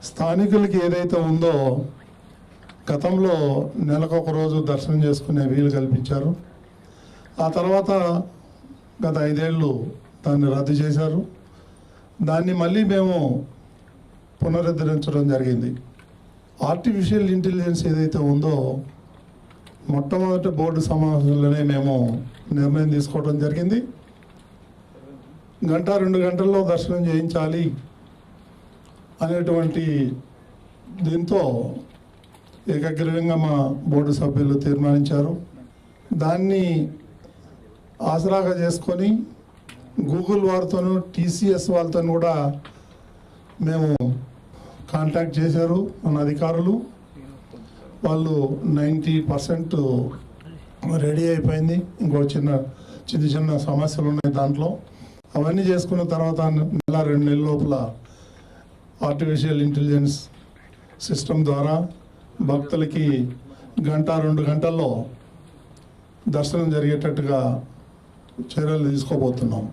స్థానికులకి ఏదైతే ఉందో గతంలో నెలకొక రోజు దర్శనం చేసుకునే వీలు కల్పించారు. ఆ తర్వాత గత 5 ఏళ్ళు దాన్ని రద్దు చేశారు. దాన్ని మళ్ళీ మేము పునరుద్ధరించడం జరిగింది. ఆర్టిఫిషియల్ ఇంటెలిజెన్స్ ఏదైతే ఉందో మొట్టమొదటి బోర్డు సమావేశంలోనే మేము నిర్ణయం తీసుకోవడం జరిగింది. 1-2 గంటల్లో దర్శనం చేయించాలి అనేటువంటి దీంతో ఏకగ్రీవంగా మా బోర్డు సభ్యులు తీర్మానించారు. దాన్ని ఆసరాగా చేసుకొని గూగుల్ వారితోనూ TCS వాళ్ళతో కూడా మేము కాంటాక్ట్ చేశారు మన అధికారులు. వాళ్ళు 90% రెడీ అయిపోయింది. ఇంకో చిన్న సమస్యలు ఉన్నాయి దాంట్లో. అవన్నీ చేసుకున్న తర్వాత 1-2 నెలల లోపల ఆర్టిఫిషియల్ ఇంటెలిజెన్స్ సిస్టమ్ ద్వారా భక్తులకి 1-2 గంటల్లో దర్శనం జరిగేటట్టుగా చర్యలు తీసుకోబోతున్నాం.